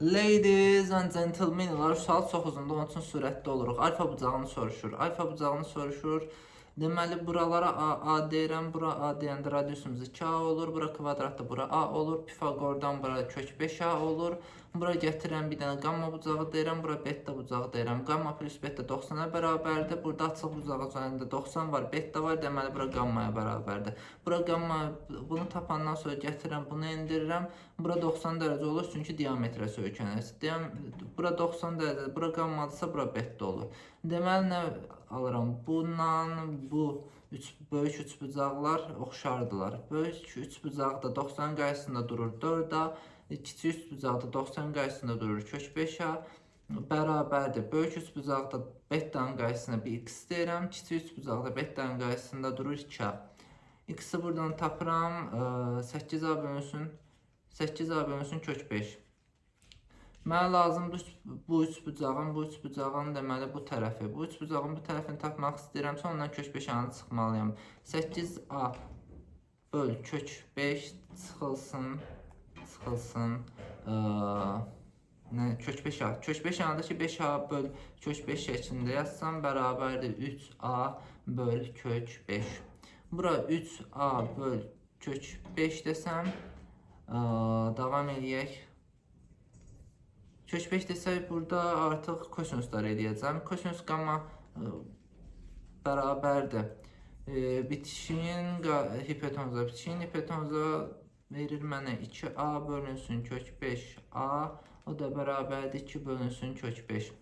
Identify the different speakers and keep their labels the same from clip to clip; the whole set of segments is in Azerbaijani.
Speaker 1: Ladies and gentlemenlər, sual çox uzundur, onun üçün sürətli oluruq. Alfa bucağını soruşur. Alfa bucağını soruşur. Deməli, buralara A deyirəm. Bura A deyəndə radiusumuz 2A olur. Bura kvadratda bura A olur. Pifagordan bura kök 5A olur. Bura gətirəm bir dənə qamma bucağı deyirəm. Bura beta bucağı deyirəm. Qamma plus beta 90-a bərabərdir. Burada açıq bucağı üzərində 90 var, beta var. Deməli, bura qammaya bərabərdir. Bura qamma, bunu tapandan sonra gətirəm, bunu endirirəm. Bura 90 dərəcə olur, çünki diametrə söykənir. Bura 90 dərəcə, bura qammadırsa, bura beta olur. Deməli, nə alıram? Bundan bu böyük üçbucaqlar oxşardılar. Böyük üçbucaqda 90 qarşısında durur 4A, kiçik üçbucaqda 90 qarşısında durur kök 5A, bərabərdir. Böyük üçbucaqda betanın qarşısına bir x deyirəm, kiçik üçbucaqda betanın qarşısında durur 2A. X-i buradan tapıram, 8A bölünsün kök 5. Mənə lazımdır bu üçbucağın deməli bu tərəfi. Bu üçbucağın bu tərəfini tapmaq istəyirəmsə, ondan kök 5 anı çıxmalıyam. 8A böl kök 5 çıxılsın kök 5A. Kök 5 anıdır ki, 5A böl kök 5 şəklində yazsam, bərabərdir 3A böl kök 5. Bura 3A böl kök 5 desəm, davam edək. Kök 5 desək, burada artıq kosinuslar eləyəcəm. Kosinus qamma bərabərdir. Bitişiyin hipotenuza verir mənə 2A bölünsün kök 5A. O da bərabərdir 2 bölünsün kök 5.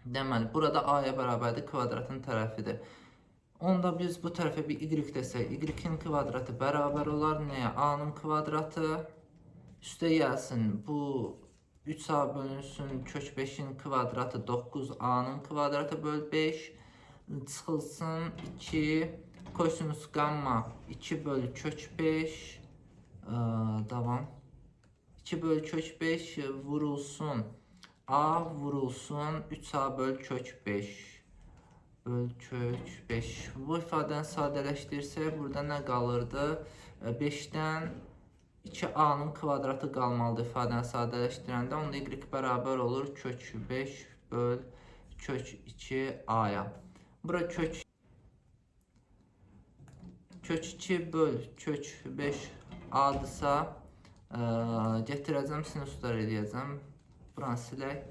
Speaker 1: Deməli, burada A-ya bərabərdir kvadratın tərəfidir. Onda biz bu tərəfə bir y desək, y-in kvadratı bərabər olar nəyə? A-nın kvadratı üstə gəlsin. Bu 3A bölünsün kök 5'in kvadratı 9A'nın kvadratı böl 5 çıxılsın 2 kosinus gamma 2 böl kök 5 devam 2 böl kök 5 vurulsun A vurulsun 3A böl kök 5 böl kök 5. Bu ifadəni sadələşdirsək burada nə qalırdı? 5'dən 2A'nın kvadratı qalmalıdır ifadəni sadələşdirəndə. Onda y bərabər olur kök 5 böl kök 2A'ya. Bura kök 2 böl kök 5 A'dırsa, gətirəcəm sinuslar eləyəcəm. Buranı silək.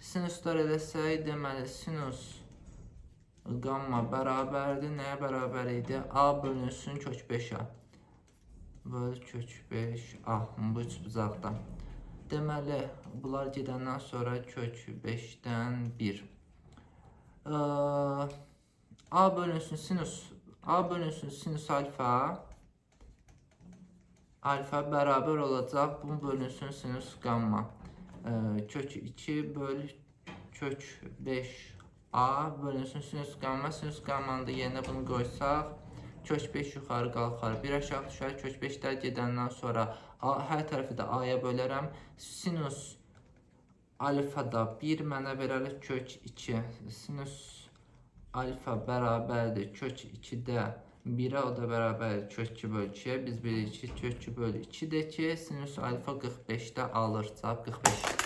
Speaker 1: Sinuslar eləsək, deməli sinus gamma bərabərdir. Nəyə bərabər idi? A bölünsün kök 5A. Böl kök 5A bu üçbucaqda. Deməli, bunlar gedəndən sonra kök 5'dən 1. A bölünsün sinus alfa. Alfa bərabər olacaq. Bu bölünsün sinus gamma. Kök 2 böl kök 5A bölünsün sinus gamma. Sinus gammanın da yerinə bunu qoysaq, kök 5 yuxarı qalxar, 1 aşağı düşər. Kök 5'lər gedəndən sonra hər tərəfi də A'ya bölərəm. Sinus alfada 1 mənə verər kök 2. Sinus alfa bərabərdir kök 2'də 1'ə, o da bərabərdir kök 2 böl 2'yə. Biz bilirik ki, kök 2 böl 2'də ki, sinus alfa 45'də alır. Cavab 45.